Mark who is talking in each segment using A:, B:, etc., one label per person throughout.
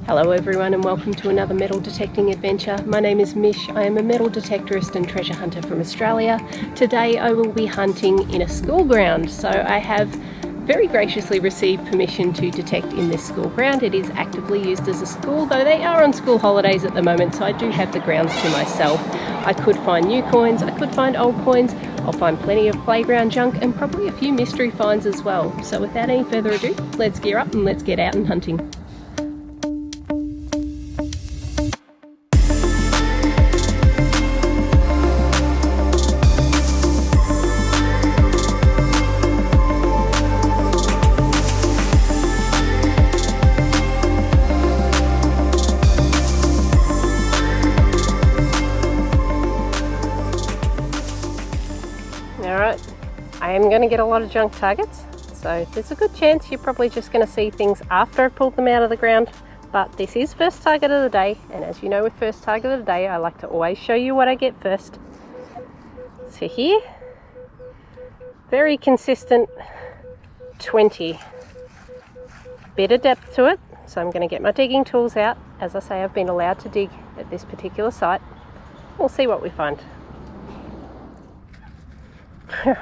A: Hello everyone and welcome to another metal detecting adventure. My name is Mish. I am a metal detectorist and treasure hunter from Australia. Today I will be hunting in a school ground. So I have very graciously received permission to detect in this school ground. It is actively used as a school, though they are on school holidays at the moment, so I do have the grounds to myself. I could find new coins, I could find old coins, I'll find plenty of playground junk and probably a few mystery finds as well. So without any further ado, let's gear up and let's get out and hunting. Alright, I am going to get a lot of junk targets, so there's a good chance you're probably just going to see things after I've pulled them out of the ground, but this is first target of the day, and as you know with first target of the day, I like to always show you what I get first. So here, very consistent 20. Bit of depth to it, so I'm going to get my digging tools out. As I say, I've been allowed to dig at this particular site. We'll see what we find.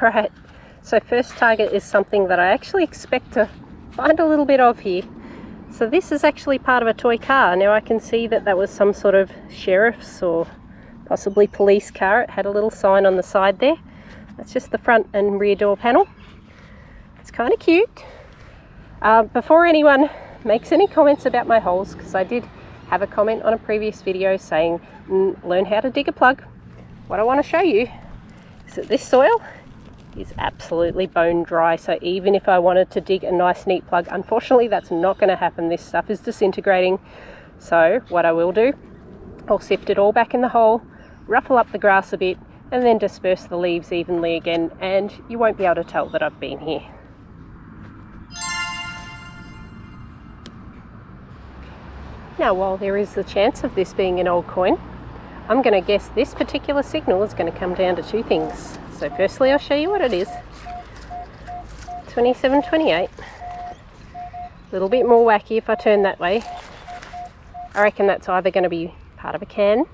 A: Right, so first target is something that I actually expect to find a little bit of here. So this is actually part of a toy car. Now I can see that that was some sort of sheriff's or possibly police car. It had a little sign on the side there. That's just the front and rear door panel. It's kind of cute. Before anyone makes any comments about my holes, because I did have a comment on a previous video saying learn how to dig a plug, what I want to show you is that this soil is absolutely bone dry, so even if I wanted to dig a nice neat plug, unfortunately that's not going to happen. This stuff is disintegrating. So what I will do, I'll sift it all back in the hole, ruffle up the grass a bit, and then disperse the leaves evenly again, and you won't be able to tell that I've been here. Now, while there is the chance of this being an old coin, I'm going to guess this particular signal is going to come down to two things. So firstly, I'll show you what it is. 2728. A little bit more wacky if I turn that way. I reckon that's either going to be part of a can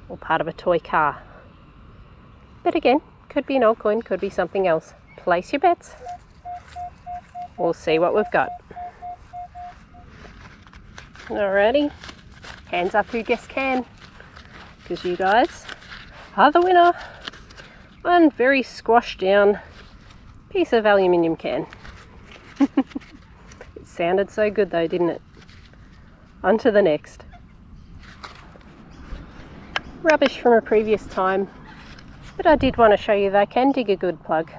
A: or part of a toy car. But again, could be an old coin, could be something else. Place your bets. We'll see what we've got. Alrighty. Hands up who guessed can, because you guys are the winner. One very squashed down piece of aluminium can. It sounded so good though, didn't it? On to the next. Rubbish from a previous time, but I did want to show you that I can dig a good plug.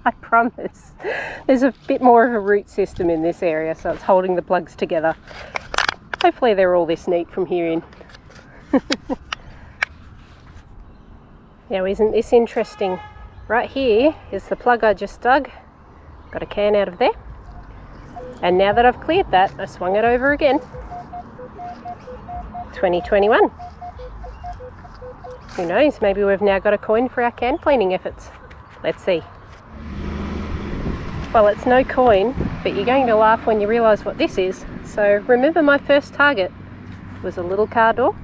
A: I promise. There's a bit more of a root system in this area, so it's holding the plugs together. Hopefully they're all this neat from here in. Now, isn't this interesting? Right here is the plug I just dug. Got a can out of there. And now that I've cleared that, I swung it over again. 2021. Who knows, maybe we've now got a coin for our can cleaning efforts. Let's see. Well, it's no coin, but you're going to laugh when you realise what this is. So remember, my first target was a little car door.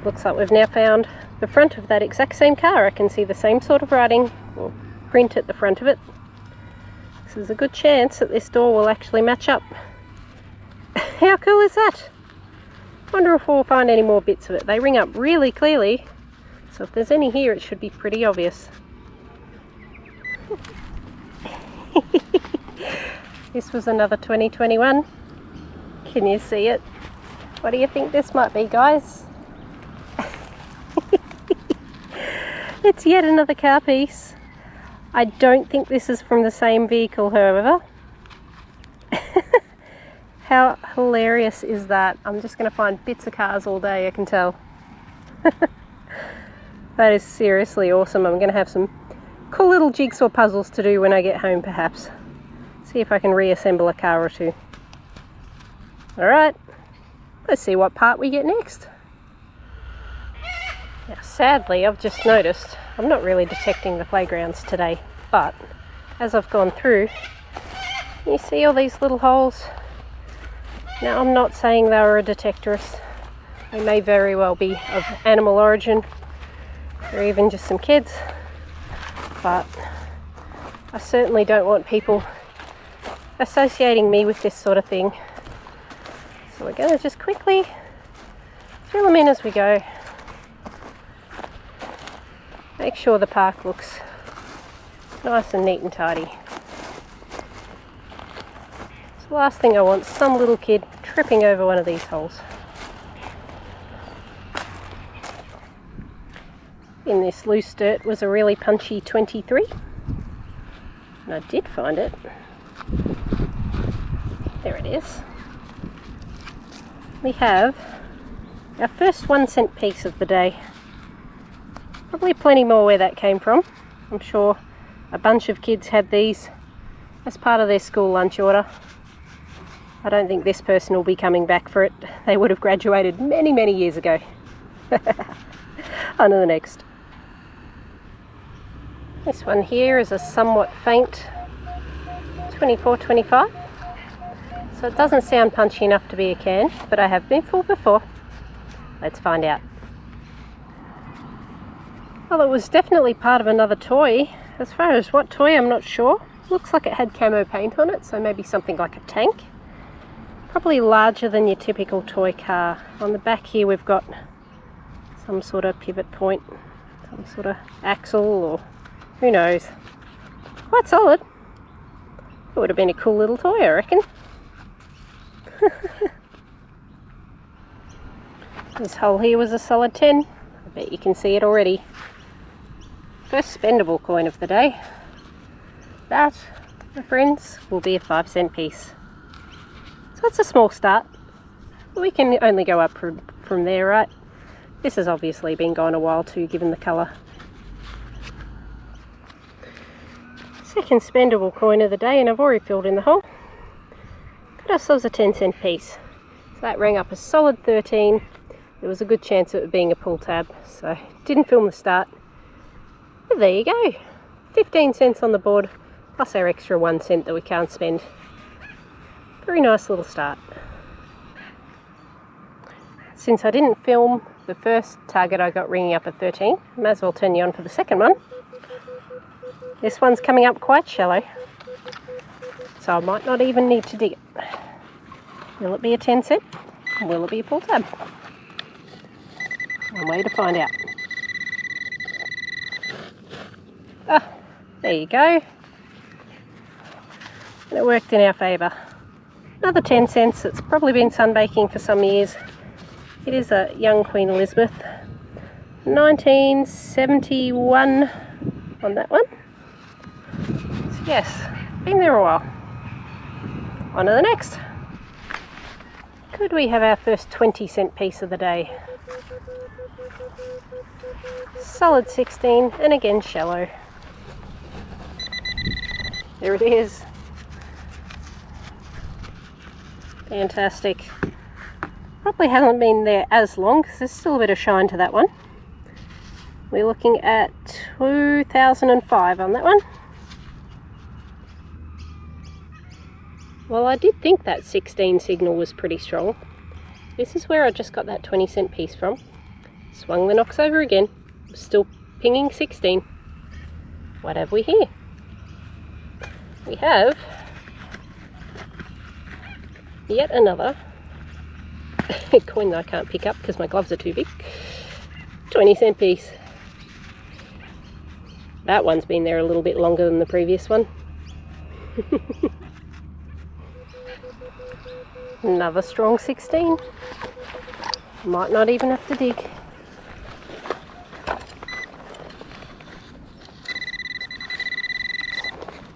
A: Looks like we've now found the front of that exact same car. I can see the same sort of writing or print at the front of it. So there's a good chance that this door will actually match up. How cool is that? Wonder if we'll find any more bits of it. They ring up really clearly, so if there's any here, it should be pretty obvious. This was another 2021. Can you see it? What do you think this might be, guys? It's yet another car piece. I don't think this is from the same vehicle, however. How hilarious is that? I'm just going to find bits of cars all day, I can tell. That is seriously awesome. I'm going to have some cool little jigsaw puzzles to do when I get home, perhaps. See if I can reassemble a car or two. Alright, let's see what part we get next. Now, sadly, I've just noticed I'm not really detecting the playgrounds today, but as I've gone through, you see all these little holes Now, I'm not saying they were a detectorist. They may very well be of animal origin, or even just some kids, but I certainly don't want people associating me with this sort of thing. So we're going to just quickly fill them in as we go. Make sure the park looks nice and neat and tidy. So the last thing I want is some little kid tripping over one of these holes. In this loose dirt was a really punchy 23, and I did find it. There it is. We have our first 1 cent piece of the day. Probably plenty more where that came from. I'm sure a bunch of kids had these as part of their school lunch order. I don't think this person will be coming back for it. They would have graduated many, many years ago. On to the next. This one here is a somewhat faint 24-25. So it doesn't sound punchy enough to be a can, but I have been fooled before. Let's find out. Well, it was definitely part of another toy. As far as what toy, I'm not sure. Looks like it had camo paint on it, so maybe something like a tank. Probably larger than your typical toy car. On the back here we've got some sort of pivot point, some sort of axle, or who knows. Quite solid. It would have been a cool little toy, I reckon. This hole here was a solid 10. I bet you can see it already. First spendable coin of the day. That, my friends, will be a 5 cent piece. So it's a small start. We can only go up from there, right? This has obviously been gone a while too, given the colour. Second spendable coin of the day, and I've already filled in the hole. Got ourselves a 10 cent piece. So that rang up a solid 13. There was a good chance of it being a pull tab, so didn't film the start. But there you go. 15 cents on the board, plus our extra 1 cent that we can't spend. Very nice little start. Since I didn't film the first target I got ringing up at 13, I might as well turn you on for the second one. This one's coming up quite shallow, so I might not even need to dig it. Will it be a 10 cent? Or will it be a pull tab? One way to find out. Ah, there you go. And it worked in our favour. Another 10 cents. It's probably been sunbaking for some years. It is a young Queen Elizabeth. 1971 on that one. So yes, been there a while. On to the next. Could we have our first 20 cent piece of the day? Solid 16, and again shallow. There it is. Fantastic. Probably hasn't been there as long because there's still a bit of shine to that one. We're looking at 2005 on that one. Well, I did think that 16 signal was pretty strong. This is where I just got that 20 cent piece from. Swung the Nox over again. Still pinging 16. What have we here? We have yet another coin that I can't pick up because my gloves are too big. 20 cent piece. That one's been there a little bit longer than the previous one. Another strong 16. Might not even have to dig.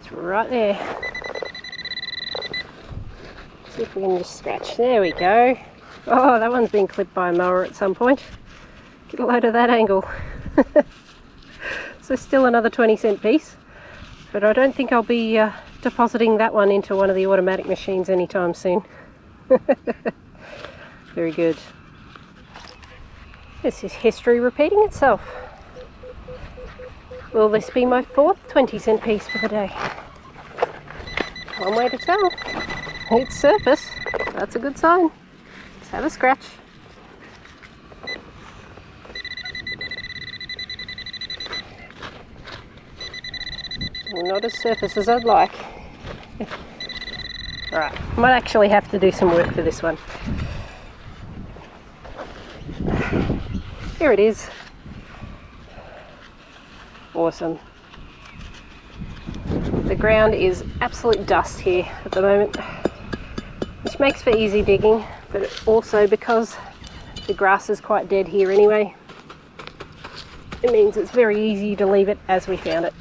A: It's right there. See if we can just scratch. There we go. Oh, that one's been clipped by a mower at some point. Get a load of that angle. So still another 20 cent piece. But I don't think I'll be depositing that one into one of the automatic machines anytime soon. Very good. This is history repeating itself. Will this be my fourth 20 cent piece for the day? One way to tell. It's surface. That's a good sign. Let's have a scratch. Well, not as surface as I'd like. Alright, might actually have to do some work for this one. Here it is. Awesome. The ground is absolute dust here at the moment, which makes for easy digging, but also because the grass is quite dead here anyway, it means it's very easy to leave it as we found it.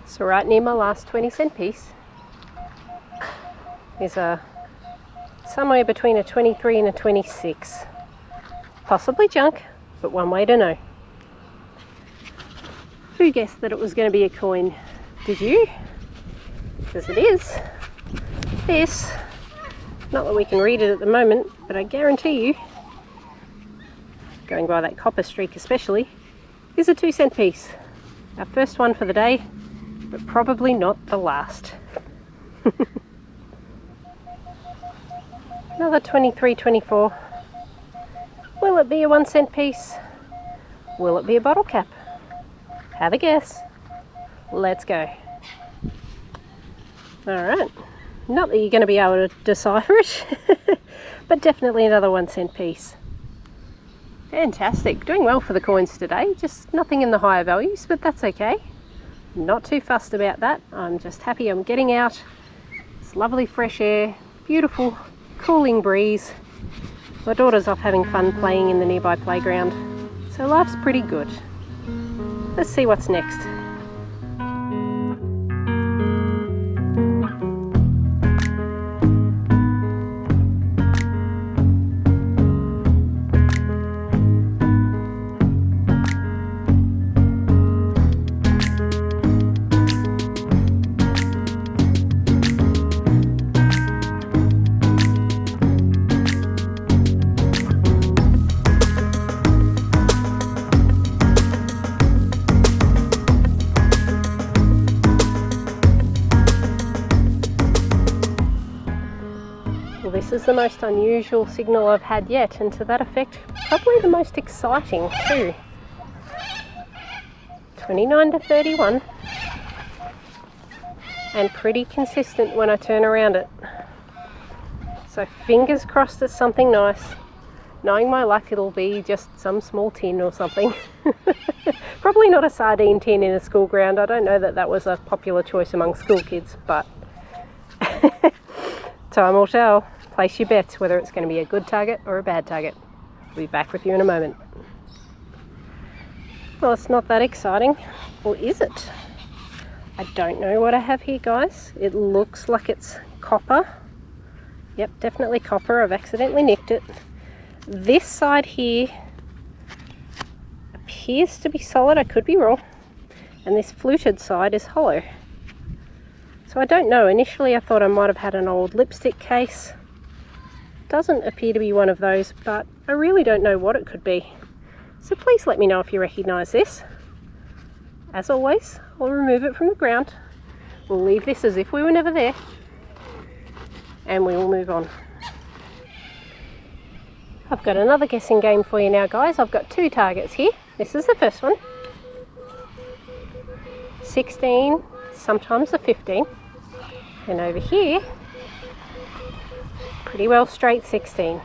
A: So right near my last 20-cent piece is somewhere between a 23 and a 26. Possibly junk, but one way to know. Who guessed that it was going to be a coin? Did you? Because it is. This, not that we can read it at the moment, but I guarantee you, going by that copper streak especially, is a 2-cent piece. Our first one for the day, but probably not the last. Another 23, 24. Will it be a 1-cent piece? Will it be a bottle cap? Have a guess. Let's go. Alright. Not that you're going to be able to decipher it, but definitely another 1-cent piece. Fantastic. Doing well for the coins today. Just nothing in the higher values, but that's okay. Not too fussed about that. I'm just happy I'm getting out. It's lovely fresh air, beautiful cooling breeze. My daughter's off having fun playing in the nearby playground, so life's pretty good. Let's see what's next. This is the most unusual signal I've had yet, and to that effect, probably the most exciting too. 29 to 31, and pretty consistent when I turn around it. So fingers crossed it's something nice. Knowing my luck, it'll be just some small tin or something. Probably not a sardine tin in a school ground. I don't know that that was a popular choice among school kids, but time will tell. Place your bets whether it's going to be a good target or a bad target. I'll be back with you in a moment. Well, it's not that exciting. Or is it? I don't know what I have here, guys. It looks like it's copper. Yep, definitely copper. I've accidentally nicked it. This side here appears to be solid. I could be wrong. And this fluted side is hollow. So I don't know. Initially I thought I might have had an old lipstick case. Doesn't appear to be one of those, but I really don't know what it could be. So please let me know if you recognise this. As always, I'll remove it from the ground. We'll leave this as if we were never there. And we will move on. I've got another guessing game for you now, guys. I've got 2 targets here. This is the first one. 16, sometimes a 15. And over here, pretty well straight 16.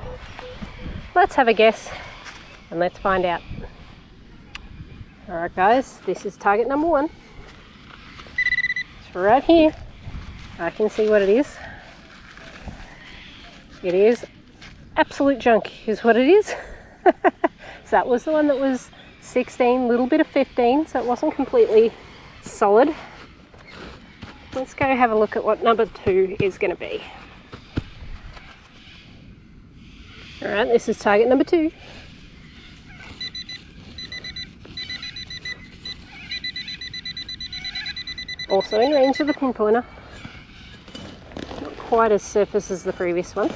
A: Let's have a guess and let's find out. Alright guys, this is target number 1. It's right here. I can see what it is. It is absolute junk is what it is. So that was the one that was 16, little bit of 15, so it wasn't completely solid. Let's go have a look at what number 2 is going to be. Alright, this is target number 2. Also in range of the pinpointer. Not quite as surface as the previous one.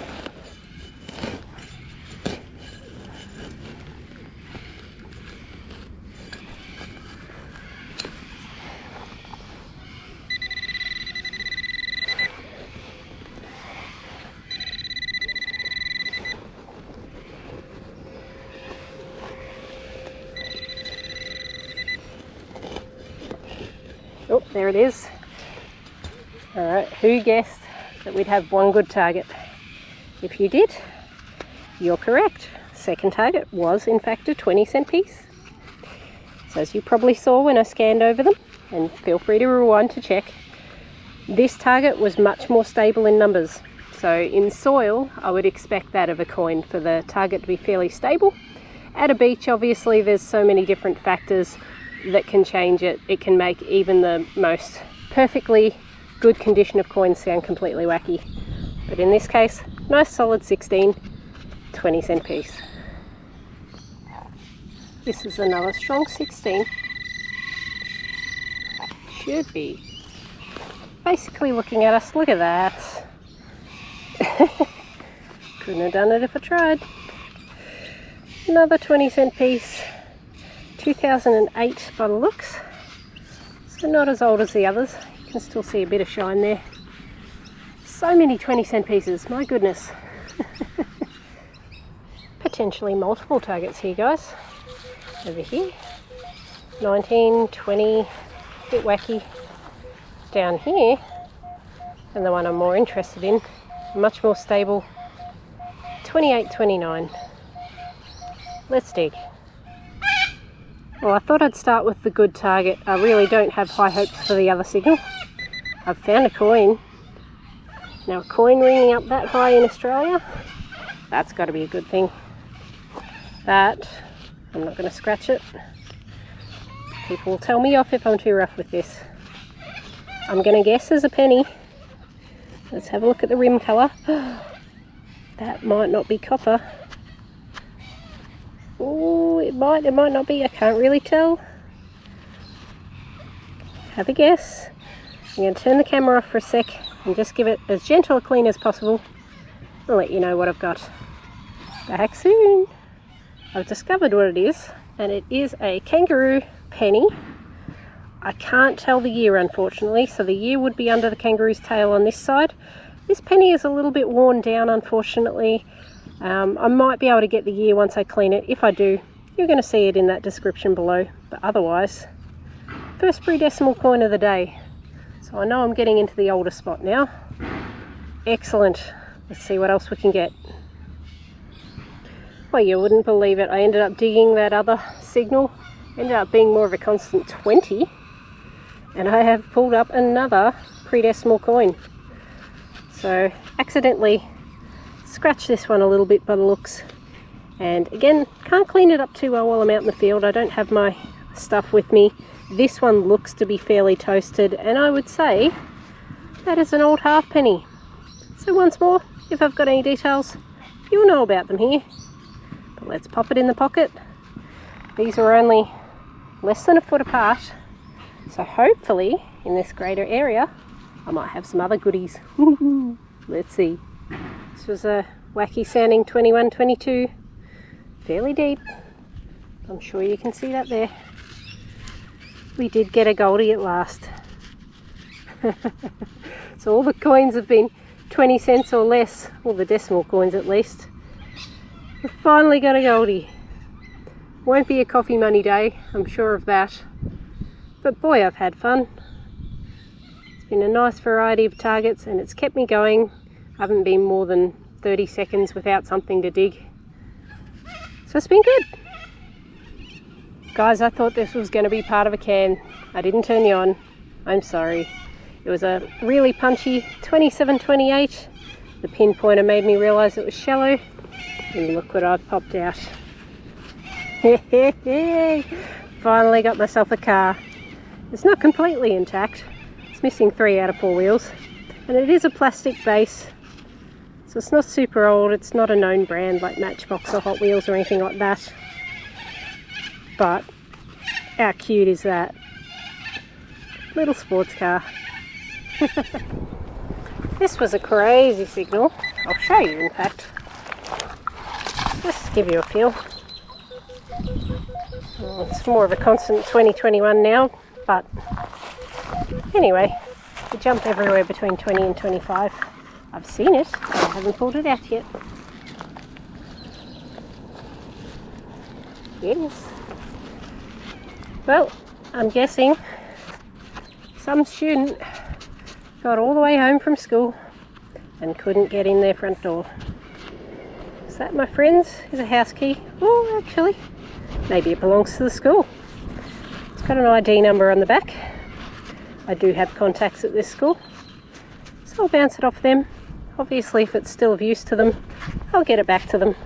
A: there it is. Alright, who guessed that we'd have one good target? If you did, you're correct. Second target was in fact a 20-cent piece. So as you probably saw when I scanned over them, and feel free to rewind to check, this target was much more stable in numbers. So in soil, I would expect that of a coin, for the target to be fairly stable. At a beach, obviously, there's so many different factors that can change it. It can make even the most perfectly good condition of coins sound completely wacky. But in this case, nice solid 16, 20-cent piece. This is another strong 16. Should be basically looking at us. Look at that. Couldn't have done it if I tried. Another 20-cent piece, 2008 by the looks. So not as old as the others. You can still see a bit of shine there. So many 20-cent pieces, my goodness. Potentially multiple targets here, guys. Over here, 19, 20, a bit wacky. Down here, and the one I'm more interested in, much more stable, 28, 29. Let's dig. Well, I thought I'd start with the good target. I really don't have high hopes for the other signal. I've found a coin. Now, a coin ringing up that high in Australia, that's got to be a good thing. That, I'm not going to scratch it. People will tell me off if I'm too rough with this. I'm going to guess as a penny. Let's have a look at the rim colour. That might not be copper. Oh, it might not be. I can't really tell. Have a guess. I'm going to turn the camera off for a sec and just give it as gentle a clean as possible. I'll let you know what I've got. Back soon. I've discovered what it is, and it is a kangaroo penny. I can't tell the year, unfortunately, so the year would be under the kangaroo's tail on this side. This penny is a little bit worn down, unfortunately. I might be able to get the year once I clean it. If I do, you're going to see it in that description below. But otherwise, first pre-decimal coin of the day. So I know I'm getting into the older spot now. Excellent. Let's see what else we can get. Well, you wouldn't believe it. I ended up digging that other signal. Ended up being more of a constant 20. And I have pulled up another pre-decimal coin. So accidentally scratched this one a little bit by the looks. And again, can't clean it up too well while I'm out in the field. I don't have my stuff with me. This one looks to be fairly toasted, and I would say that is an old halfpenny. So once more, if I've got any details, you'll know about them here. But let's pop it in the pocket. These are only less than a foot apart. So hopefully, in this greater area, I might have some other goodies. Let's see. This was a wacky sounding 21, 22. Fairly deep. I'm sure you can see that there. We did get a goldie at last. So all the coins have been 20 cents or less. All the decimal coins at least. We've finally got a goldie. Won't be a coffee money day, I'm sure of that. But boy, I've had fun. It's been a nice variety of targets and it's kept me going. I haven't been more than 30 seconds without something to dig. So it's been good. Guys, I thought this was going to be part of a can. I didn't turn you on. I'm sorry. It was a really punchy 27-28. The pinpointer made me realise it was shallow. And look what I've popped out. Finally got myself a car. It's not completely intact. It's missing 3 out of 4 wheels. And it is a plastic base. So it's not super old. It's not a known brand like Matchbox or Hot Wheels or anything like that. But how cute is that? Little sports car. This was a crazy signal. I'll show you in fact. Just give you a feel. Well, it's more of a constant 20-21 now, but anyway, you jump everywhere between 20 and 25. I've seen it, but I haven't pulled it out yet. Yes. Well, I'm guessing Some student got all the way home from school and couldn't get in their front door. Is that, my friends, is a house key? Oh, actually, maybe it belongs to the school. It's got an ID number on the back. I do have contacts at this school, so I'll bounce it off them. Obviously, if it's still of use to them, I'll get it back to them.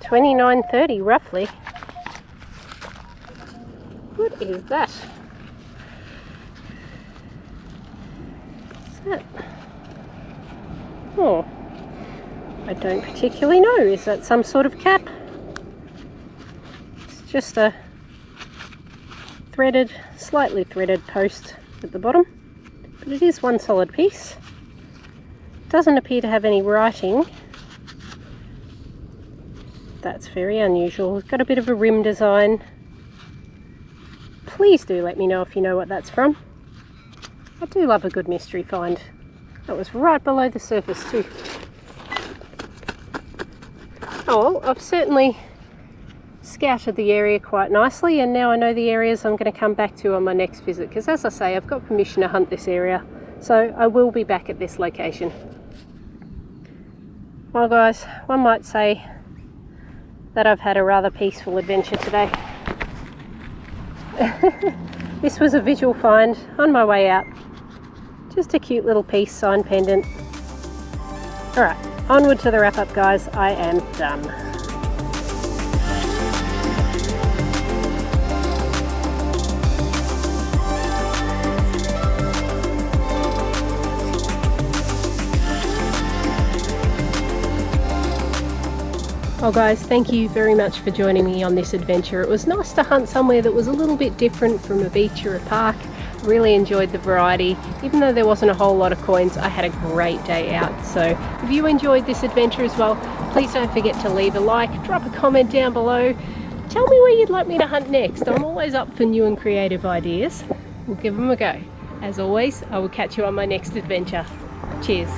A: 29.30 roughly. What is that? What's that? Oh, I don't particularly know. Is that some sort of cap? It's just a threaded, slightly threaded post at the bottom, but it is one solid piece. It doesn't appear to have any writing. That's very unusual. It's got a bit of a rim design. Please do let me know if you know what that's from. I do love a good mystery find. That was right below the surface too. Oh well, I've certainly scouted the area quite nicely, and now I know the areas I'm going to come back to on my next visit, because as I say, I've got permission to hunt this area, so I will be back at this location. Well guys, one might say that I've had a rather peaceful adventure today. This was a visual find on my way out. Just a cute little peace sign pendant. Alright, onward to the wrap up guys, I am done. Well guys, thank you very much for joining me on this adventure. It was nice to hunt somewhere that was a little bit different from a beach or a park. Really enjoyed the variety. Even though there wasn't a whole lot of coins, I had a great day out. So if you enjoyed this adventure as well, please don't forget to leave a like, drop a comment down below. Tell me where you'd like me to hunt next. I'm always up for new and creative ideas. We'll give them a go. As always, I will catch you on my next adventure. Cheers.